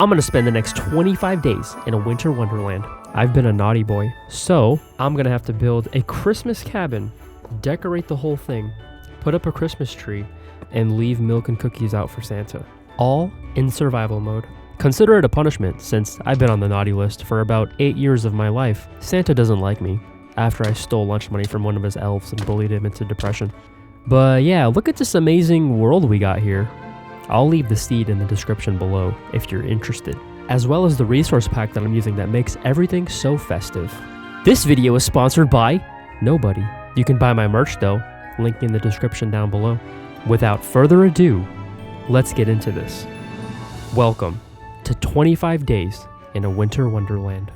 I'm gonna spend the next 25 days in a winter wonderland. I've been a naughty boy, so I'm gonna have to build a Christmas cabin, decorate the whole thing, put up a Christmas tree, and leave milk and cookies out for Santa. All in survival mode. Consider it a punishment, since I've been on the naughty list for about 8 years of my life. Santa doesn't like me, after I stole lunch money from one of his elves and bullied him into depression. But yeah, look at this amazing world we got here. I'll leave the seed in the description below if you're interested, as well as the resource pack that I'm using that makes everything so festive. This video is sponsored by nobody. You can buy my merch though, link in the description down below. Without further ado, let's get into this. Welcome to 25 days in a winter wonderland.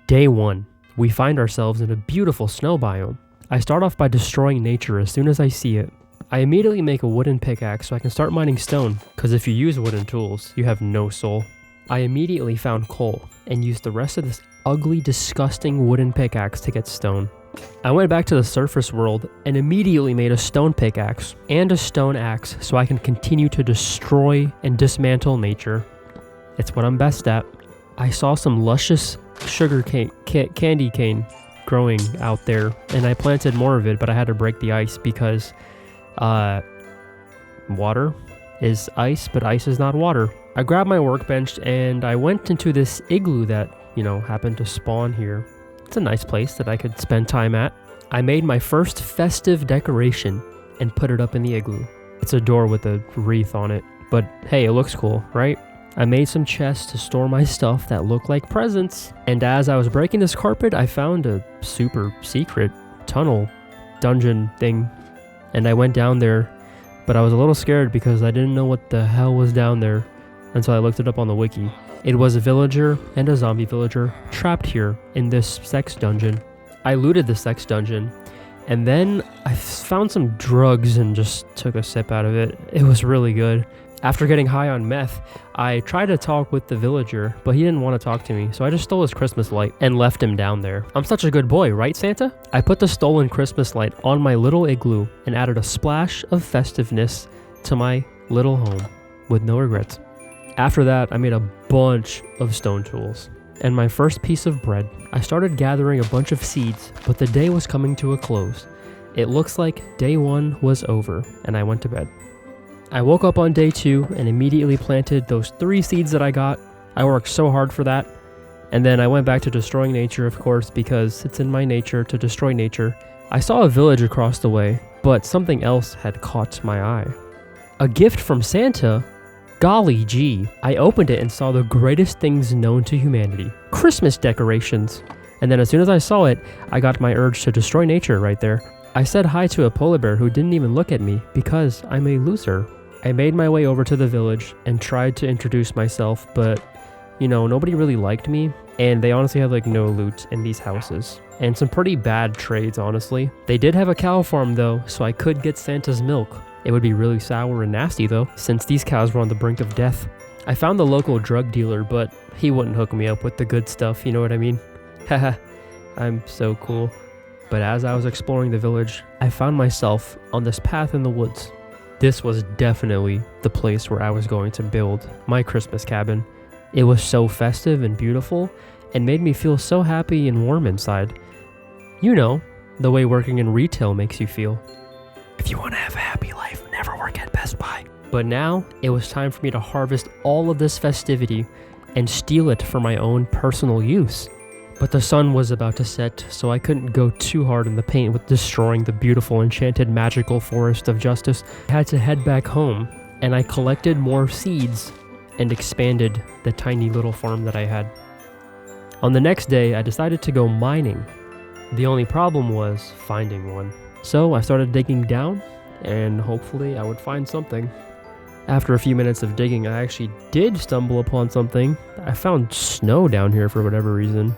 Day 1. We find ourselves in a beautiful snow biome. I start off by destroying nature as soon as I see it. I immediately make a wooden pickaxe so I can start mining stone, because if you use wooden tools, you have no soul. I immediately found coal and used the rest of this ugly, disgusting wooden pickaxe to get stone. I went back to the surface world and immediately made a stone pickaxe and a stone axe so I can continue to destroy and dismantle nature. It's what I'm best at. I saw some luscious sugar candy cane growing out there, and I planted more of it, but I had to break the ice because water is ice, but ice is not water. I grabbed my workbench and I went into this igloo that, happened to spawn here. It's a nice place that I could spend time at. I made my first festive decoration and put it up in the igloo. It's a door with a wreath on it, but hey, it looks cool, right? I made some chests to store my stuff that looked like presents, and as I was breaking this carpet, I found a super secret tunnel dungeon thing, and I went down there, but I was a little scared because I didn't know what the hell was down there until I looked it up on the wiki. It was a villager and a zombie villager trapped here in this sex dungeon. I looted the sex dungeon, and then I found some drugs and just took a sip out of it. It was really good. After getting high on meth, I tried to talk with the villager, but he didn't want to talk to me, so I just stole his Christmas light and left him down there. I'm such a good boy, right, Santa? I put the stolen Christmas light on my little igloo and added a splash of festiveness to my little home with no regrets. After that, I made a bunch of stone tools and my first piece of bread. I started gathering a bunch of seeds, but the day was coming to a close. It looks like day 1 was over, and I went to bed. I woke up on day 2 and immediately planted those 3 seeds that I got. I worked so hard for that. And then I went back to destroying nature, of course, because it's in my nature to destroy nature. I saw a village across the way, but something else had caught my eye. A gift from Santa? Golly gee. I opened it and saw the greatest things known to humanity. Christmas decorations. And then as soon as I saw it, I got my urge to destroy nature right there. I said hi to a polar bear who didn't even look at me because I'm a loser. I made my way over to the village and tried to introduce myself, but, nobody really liked me, and they honestly had, no loot in these houses. And some pretty bad trades, honestly. They did have a cow farm, though, so I could get Santa's milk. It would be really sour and nasty, though, since these cows were on the brink of death. I found the local drug dealer, but he wouldn't hook me up with the good stuff, you know what I mean? Haha, I'm so cool. But as I was exploring the village, I found myself on this path in the woods. This was definitely the place where I was going to build my Christmas cabin. It was so festive and beautiful and made me feel so happy and warm inside. The way working in retail makes you feel. If you want to have a happy life, never work at Best Buy. But now, it was time for me to harvest all of this festivity and steal it for my own personal use. But the sun was about to set, so I couldn't go too hard in the paint with destroying the beautiful, enchanted, magical forest of justice. I had to head back home, and I collected more seeds and expanded the tiny little farm that I had. On the next day, I decided to go mining. The only problem was finding one. So I started digging down, and hopefully I would find something. After a few minutes of digging, I actually did stumble upon something. I found snow down here for whatever reason.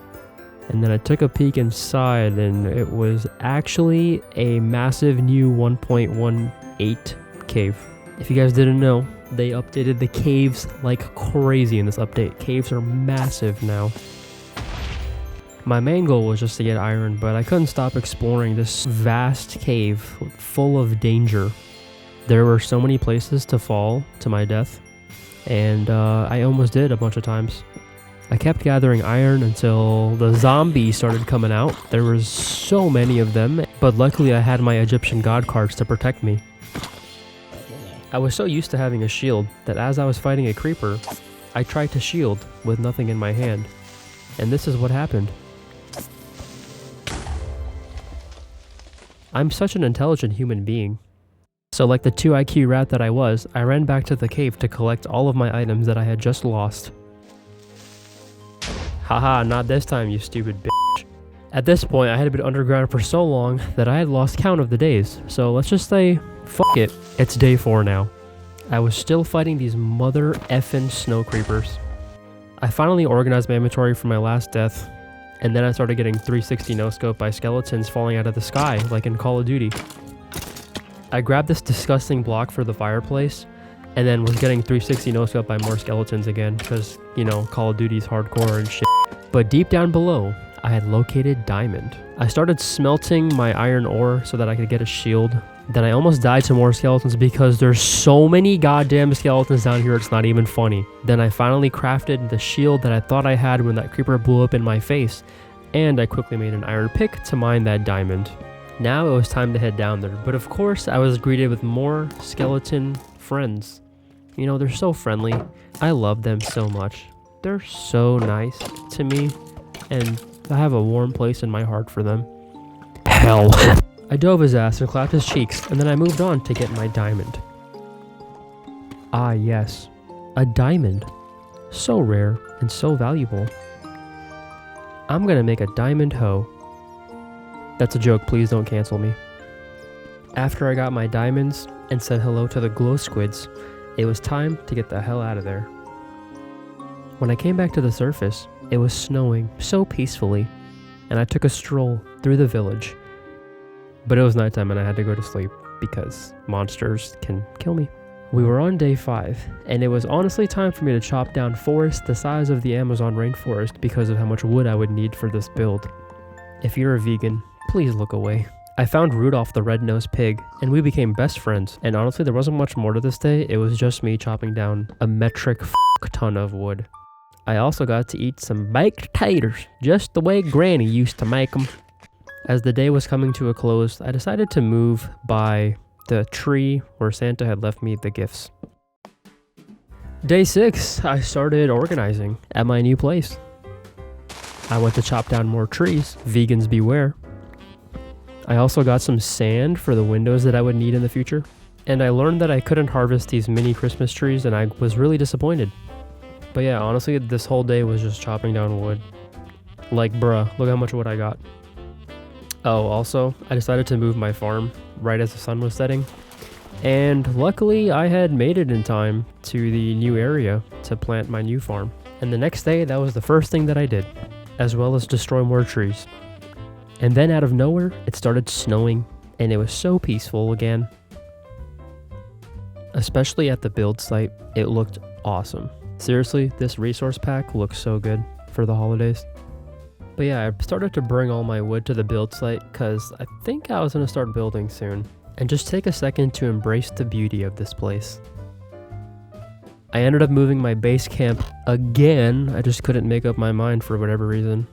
And then I took a peek inside, and it was actually a massive new 1.18 cave. If you guys didn't know, they updated the caves like crazy in this update. Caves are massive now. My main goal was just to get iron, but I couldn't stop exploring this vast cave full of danger. There were so many places to fall to my death, and I almost did a bunch of times. I kept gathering iron until the zombies started coming out. There was so many of them, but luckily I had my Egyptian god cards to protect me. I was so used to having a shield that as I was fighting a creeper, I tried to shield with nothing in my hand. And this is what happened. I'm such an intelligent human being. So like the 2 IQ rat that I was, I ran back to the cave to collect all of my items that I had just lost. Haha, not this time, you stupid bitch. At this point, I had been underground for so long that I had lost count of the days. So let's just say, fuck it, it's day 4 now. I was still fighting these mother effing snow creepers. I finally organized my inventory for my last death, and then I started getting 360 no-scope by skeletons falling out of the sky, like in Call of Duty. I grabbed this disgusting block for the fireplace, and then was getting 360 no-scope by more skeletons again, because, you know, Call of Duty's hardcore and shit. But deep down below, I had located diamond. I started smelting my iron ore so that I could get a shield. Then I almost died to more skeletons because there's so many goddamn skeletons down here, it's not even funny. Then I finally crafted the shield that I thought I had when that creeper blew up in my face, and I quickly made an iron pick to mine that diamond. Now it was time to head down there, but of course I was greeted with more skeleton friends. You know, they're so friendly. I love them so much. They're so nice to me, and I have a warm place in my heart for them. Hell. I dove his ass and clapped his cheeks, and then I moved on to get my diamond. Ah yes, a diamond. So rare and so valuable. I'm gonna make a diamond hoe. That's a joke, please don't cancel me. After I got my diamonds and said hello to the glow squids, it was time to get the hell out of there. When I came back to the surface, it was snowing so peacefully, and I took a stroll through the village. But it was nighttime and I had to go to sleep because monsters can kill me. We were on day 5, and it was honestly time for me to chop down forests the size of the Amazon rainforest because of how much wood I would need for this build. If you're a vegan, please look away. I found Rudolph the red-nosed pig, and we became best friends. And honestly, there wasn't much more to this day. It was just me chopping down a metric ton of wood. I also got to eat some baked taters, just the way Granny used to make them. As the day was coming to a close, I decided to move by the tree where Santa had left me the gifts. Day 6, I started organizing at my new place. I went to chop down more trees, vegans beware. I also got some sand for the windows that I would need in the future. And I learned that I couldn't harvest these mini Christmas trees, and I was really disappointed. But yeah, honestly, this whole day was just chopping down wood. Like, bruh, look how much wood I got. Oh, also, I decided to move my farm right as the sun was setting. And luckily, I had made it in time to the new area to plant my new farm. And the next day, that was the first thing that I did, as well as destroy more trees. And then out of nowhere, it started snowing, and it was so peaceful again. Especially at the build site, it looked awesome. Seriously, this resource pack looks so good for the holidays. But yeah, I started to bring all my wood to the build site because I think I was going to start building soon. And just take a second to embrace the beauty of this place. I ended up moving my base camp again. I just couldn't make up my mind for whatever reason.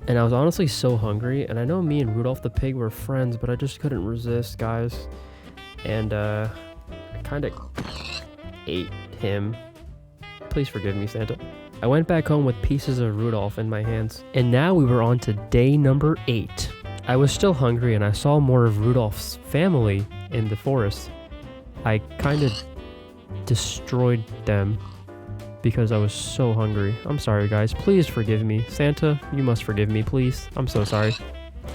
And I was honestly so hungry, and I know me and Rudolph the pig were friends, but I just couldn't resist, guys. And I kind of ate him. Please forgive me, Santa. I went back home with pieces of Rudolph in my hands, and now we were on to day number 8. I was still hungry, and I saw more of Rudolph's family in the forest. I kind of destroyed them because I was so hungry. I'm sorry, guys. Please forgive me. Santa, you must forgive me, please. I'm so sorry.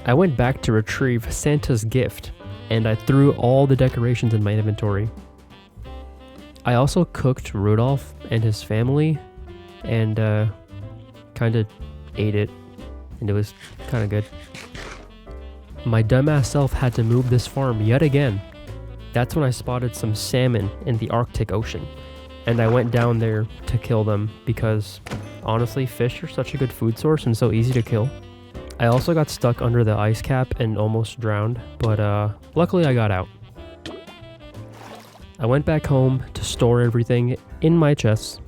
I went back to retrieve Santa's gift, and I threw all the decorations in my inventory. I also cooked Rudolph and his family, and kind of ate it, and it was kind of good. My dumbass self had to move this farm yet again. That's when I spotted some salmon in the Arctic Ocean, and I went down there to kill them because, honestly, fish are such a good food source and so easy to kill. I also got stuck under the ice cap and almost drowned, but luckily I got out. I went back home to store everything in my chests,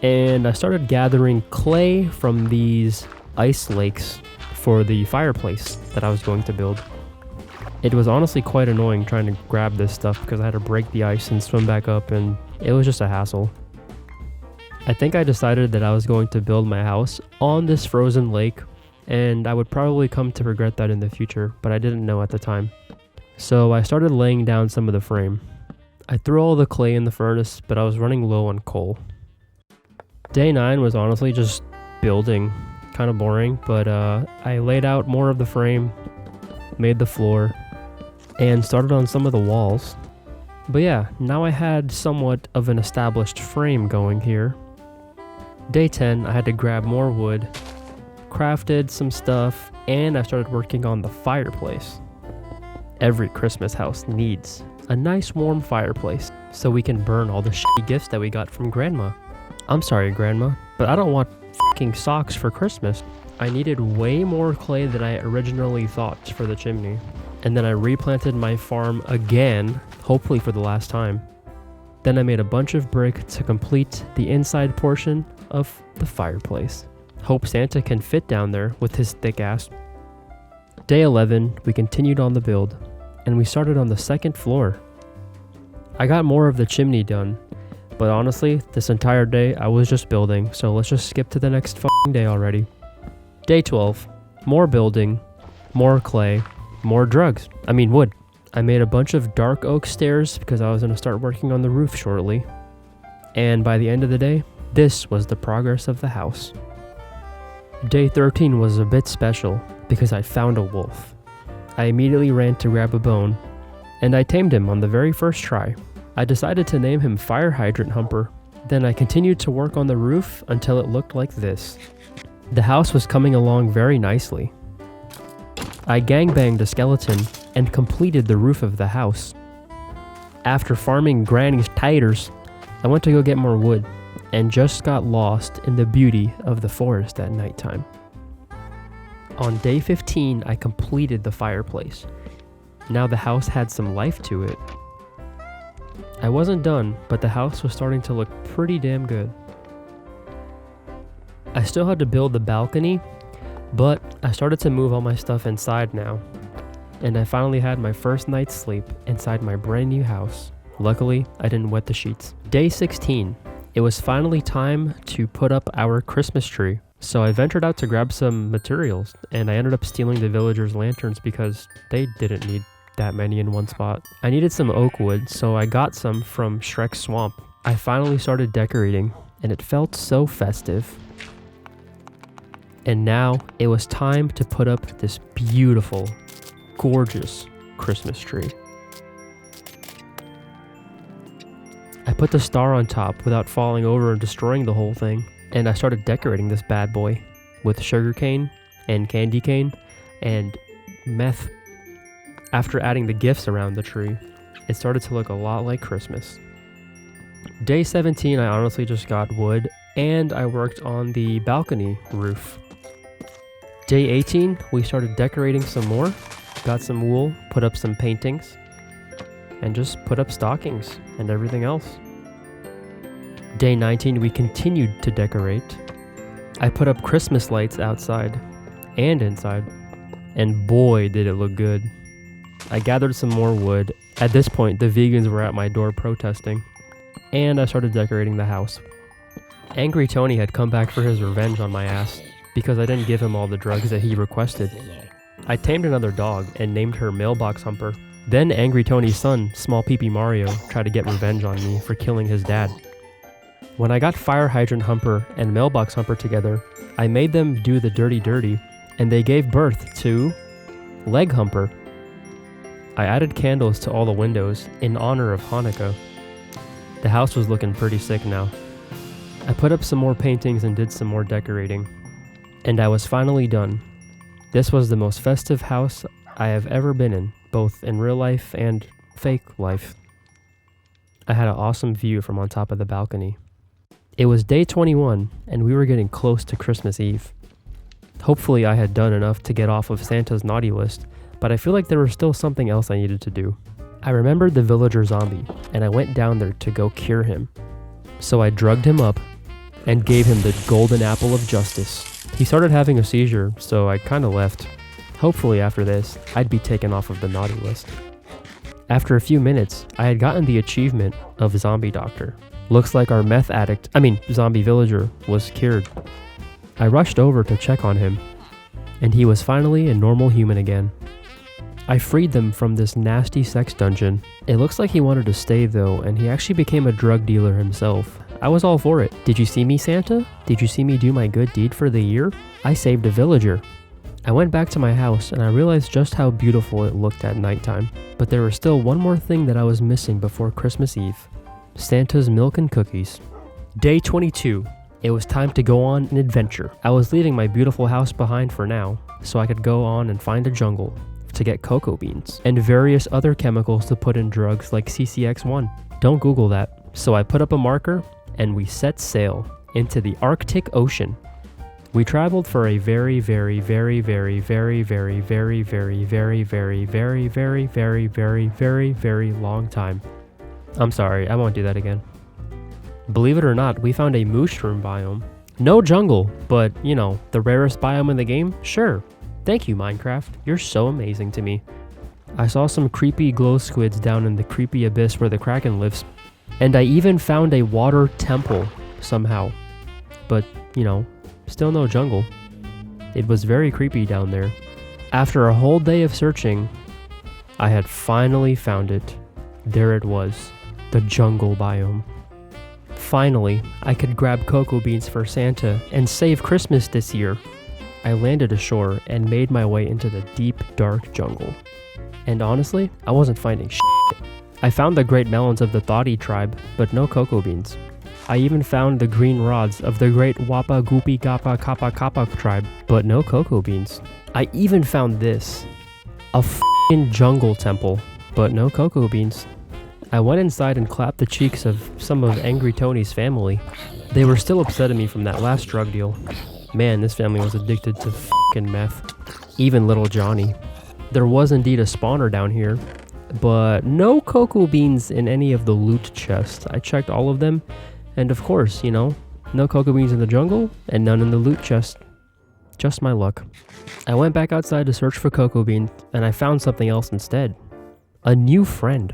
and I started gathering clay from these ice lakes for the fireplace that I was going to build. It was honestly quite annoying trying to grab this stuff because I had to break the ice and swim back up, and it was just a hassle. I think I decided that I was going to build my house on this frozen lake, and I would probably come to regret that in the future, but I didn't know at the time. So I started laying down some of the frame. I threw all the clay in the furnace, but I was running low on coal. Day 9 was honestly just building, kind of boring, but I laid out more of the frame, made the floor, and started on some of the walls. But yeah, now I had somewhat of an established frame going here. Day 10, I had to grab more wood, crafted some stuff, and I started working on the fireplace. Every Christmas house needs a nice warm fireplace so we can burn all the shitty gifts that we got from Grandma. I'm sorry, Grandma, but I don't want fucking socks for Christmas. I needed way more clay than I originally thought for the chimney, and then I replanted my farm again, hopefully for the last time. Then I made a bunch of brick to complete the inside portion of the fireplace. Hope Santa can fit down there with his thick ass. Day 11, we continued on the build, and we started on the second floor. I got more of the chimney done, but honestly, this entire day I was just building, so let's just skip to the next fucking day already. Day 12, more building, more clay, more wood. I made a bunch of dark oak stairs because I was going to start working on the roof shortly. And by the end of the day, this was the progress of the house. Day 13 was a bit special because I found a wolf. I immediately ran to grab a bone, and I tamed him on the very first try. I decided to name him Fire Hydrant Humper. Then I continued to work on the roof until it looked like this. The house was coming along very nicely. I gangbanged a skeleton and completed the roof of the house. After farming Granny's taters, I went to go get more wood and just got lost in the beauty of the forest at nighttime. On day 15, I completed the fireplace. Now the house had some life to it. I wasn't done, but the house was starting to look pretty damn good. I still had to build the balcony, but I started to move all my stuff inside now, and I finally had my first night's sleep inside my brand new house. Luckily, I didn't wet the sheets. Day 16, it was finally time to put up our Christmas tree. So I ventured out to grab some materials, and I ended up stealing the villagers' lanterns because they didn't need that many in one spot. I needed some oak wood, so I got some from Shrek's swamp. I finally started decorating, and it felt so festive. And now it was time to put up this beautiful, gorgeous Christmas tree. I put the star on top without falling over and destroying the whole thing, and I started decorating this bad boy with sugarcane and candy cane and meth. After adding the gifts around the tree, it started to look a lot like Christmas. Day 17, I honestly just got wood, and I worked on the balcony roof. Day 18, we started decorating some more, got some wool, put up some paintings, and just put up stockings and everything else. Day 19, we continued to decorate. I put up Christmas lights outside and inside, and boy did it look good. I gathered some more wood. At this point, the vegans were at my door protesting, and I started decorating the house. Angry Tony had come back for his revenge on my ass because I didn't give him all the drugs that he requested. I tamed another dog and named her Mailbox Humper. Then Angry Tony's son, Small Peepee Mario, tried to get revenge on me for killing his dad. When I got Fire Hydrant Humper and Mailbox Humper together, I made them do the dirty, and they gave birth to Leg Humper. I added candles to all the windows in honor of Hanukkah. The house was looking pretty sick now. I put up some more paintings and did some more decorating, and I was finally done. This was the most festive house I have ever been in, both in real life and fake life. I had an awesome view from on top of the balcony. It was day 21, and we were getting close to Christmas Eve. Hopefully I had done enough to get off of Santa's naughty list, but I feel like there was still something else I needed to do. I remembered the villager zombie, and I went down there to go cure him. So I drugged him up and gave him the golden apple of justice. He started having a seizure, so I kinda left. Hopefully after this, I'd be taken off of the naughty list. After a few minutes, I had gotten the achievement of Zombie Doctor. Looks like our zombie villager was cured. I rushed over to check on him, and he was finally a normal human again. I freed them from this nasty sex dungeon. It looks like he wanted to stay though, and he actually became a drug dealer himself. I was all for it. Did you see me, Santa? Did you see me do my good deed for the year? I saved a villager. I went back to my house and I realized just how beautiful it looked at nighttime. But there was still one more thing that I was missing before Christmas Eve. Santa's milk and cookies. Day 22. It was time to go on an adventure. I was leaving my beautiful house behind for now, so I could go on and find a jungle to get cocoa beans and various other chemicals to put in drugs like CCX1. Don't Google that. So I put up a marker and we set sail into the Arctic Ocean. We traveled for a very long time. I'm sorry, I won't do that again. Believe it or not, we found a mushroom biome. No jungle, but, you know, the rarest biome in the game? Sure. Thank you, Minecraft. You're so amazing to me. I saw some creepy glow squids down in the creepy abyss where the Kraken lives. And I even found a water temple, somehow. But, you know, still no jungle. It was very creepy down there. After a whole day of searching, I had finally found it. There it was, the jungle biome. Finally, I could grab cocoa beans for Santa and save Christmas this year. I landed ashore and made my way into the deep, dark jungle. And honestly, I wasn't finding shit. I found the great melons of the Thoughty tribe, but no cocoa beans. I even found the green rods of the great Wappa Goopy Gappa Kappa Kappa tribe, but no cocoa beans. I even found this, a f***ing jungle temple, but no cocoa beans. I went inside and clapped the cheeks of some of Angry Tony's family. They were still upset at me from that last drug deal. Man, this family was addicted to f***ing meth. Even little Johnny. There was indeed a spawner down here, but no cocoa beans in any of the loot chests. I checked all of them, and of course, you know, no cocoa beans in the jungle, and none in the loot chest. Just my luck. I went back outside to search for cocoa beans, and I found something else instead. A new friend.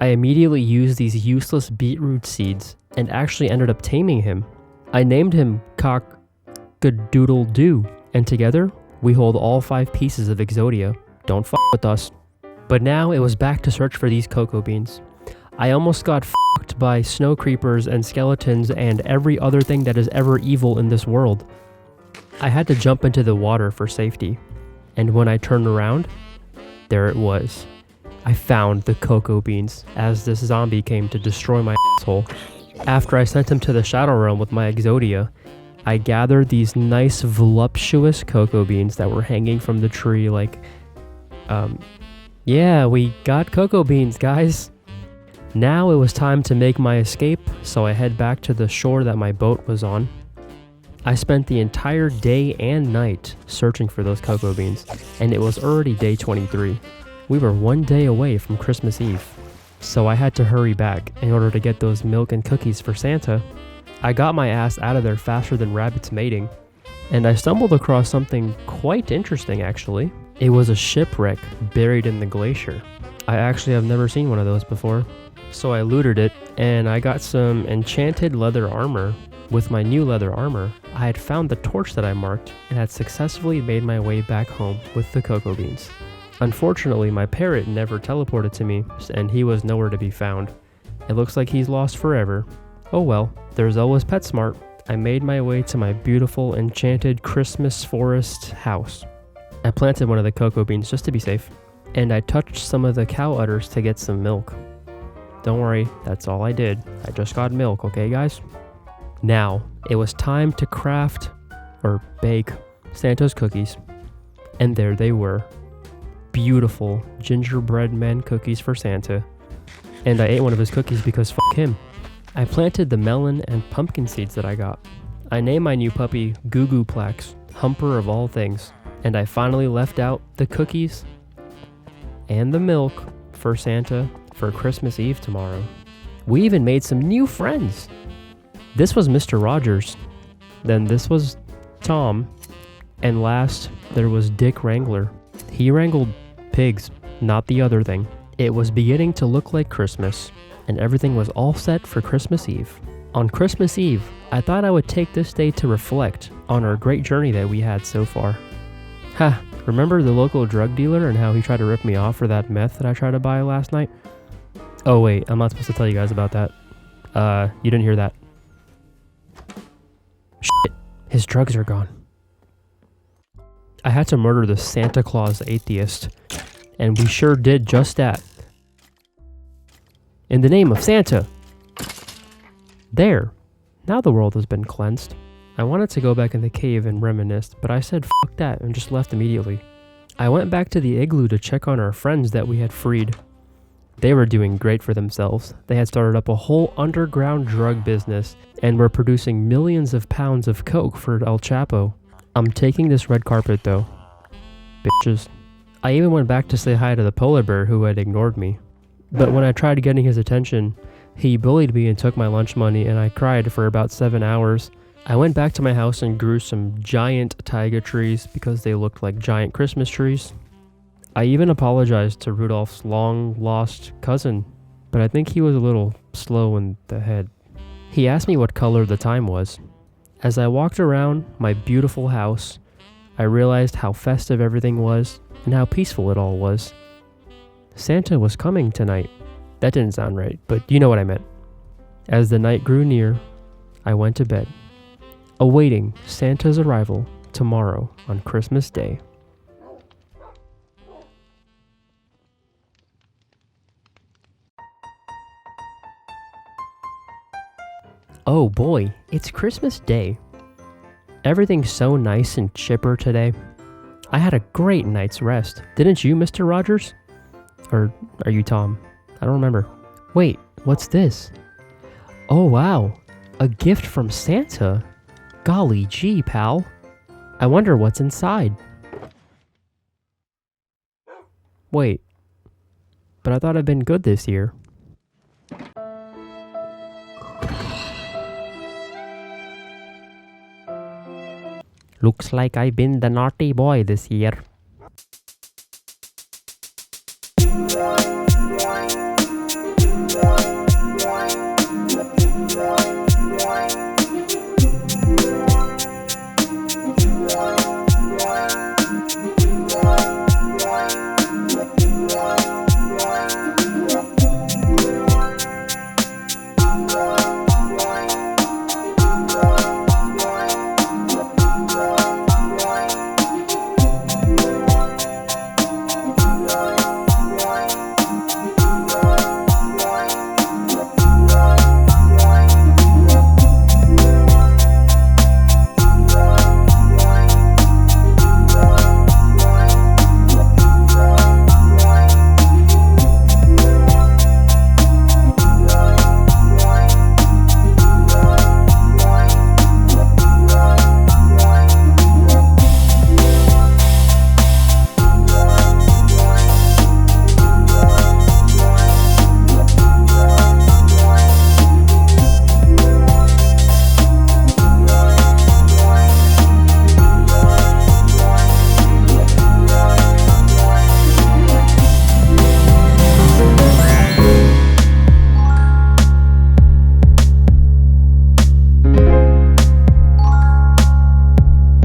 I immediately used these useless beetroot seeds, and actually ended up taming him. I named him Cock-a-doodle-doo, and together, we hold all 5 pieces of Exodia. Don't f*** with us. But now it was back to search for these cocoa beans. I almost got f***ed by snow creepers and skeletons and every other thing that is ever evil in this world. I had to jump into the water for safety. And when I turned around, there it was. I found the cocoa beans as this zombie came to destroy my asshole. After I sent him to the Shadow Realm with my Exodia, I gathered these nice voluptuous cocoa beans that were hanging from the tree like, yeah, we got cocoa beans, guys. Now it was time to make my escape, so I head back to the shore that my boat was on. I spent the entire day and night searching for those cocoa beans, and it was already day 23. We were 1 day away from Christmas Eve, so I had to hurry back in order to get those milk and cookies for Santa. I got my ass out of there faster than rabbits mating, and I stumbled across something quite interesting actually. It was a shipwreck buried in the glacier. I actually have never seen one of those before, so I looted it, and I got some enchanted leather armor. With my new leather armor, I had found the torch that I marked and had successfully made my way back home with the cocoa beans. Unfortunately, my parrot never teleported to me, and he was nowhere to be found. It looks like he's lost forever. Oh well, there's always PetSmart. I made my way to my beautiful enchanted Christmas forest house. I planted one of the cocoa beans just to be safe, and I touched some of the cow udders to get some milk. Don't worry, that's all I did. I just got milk, okay guys? Now, it was time to craft, or bake, Santa's cookies. And there they were. Beautiful gingerbread man cookies for Santa. And I ate one of his cookies because f*** him. I planted the melon and pumpkin seeds that I got. I named my new puppy Goo Goo Plax, humper of all things. And I finally left out the cookies and the milk for Santa for Christmas Eve tomorrow. We even made some new friends. This was Mr. Rogers. Then this was Tom. And last, there was Dick Wrangler. He wrangled pigs, not the other thing. It was beginning to look like Christmas, and everything was all set for Christmas Eve. On Christmas Eve, I thought I would take this day to reflect on our great journey that we had so far. Ha, remember the local drug dealer and how he tried to rip me off for that meth that I tried to buy last night? Oh wait, I'm not supposed to tell you guys about that. You didn't hear that. Shit, his drugs are gone. I had to murder the Santa Claus atheist, and we sure did just that. In the name of Santa! There! Now the world has been cleansed. I wanted to go back in the cave and reminisce, but I said fuck that and just left immediately. I went back to the igloo to check on our friends that we had freed. They were doing great for themselves. They had started up a whole underground drug business and were producing millions of pounds of coke for El Chapo. I'm taking this red carpet though. Bitches. I even went back to say hi to the polar bear who had ignored me. But when I tried getting his attention, he bullied me and took my lunch money, and I cried for about 7 hours. I went back to my house and grew some giant taiga trees because they looked like giant Christmas trees. I even apologized to Rudolph's long-lost cousin, but I think he was a little slow in the head. He asked me what color the time was. As I walked around my beautiful house, I realized how festive everything was and how peaceful it all was. Santa was coming tonight. That didn't sound right, but you know what I meant. As the night grew near, I went to bed, awaiting Santa's arrival tomorrow on Christmas Day. Oh boy, it's Christmas Day. Everything's so nice and chipper today. I had a great night's rest. Didn't you, Mr. Rogers? Or are you Tom? I don't remember. Wait, what's this? Oh wow, a gift from Santa? Golly gee, pal. I wonder what's inside. Wait, but I thought I'd been good this year. Looks like I've been the naughty boy this year.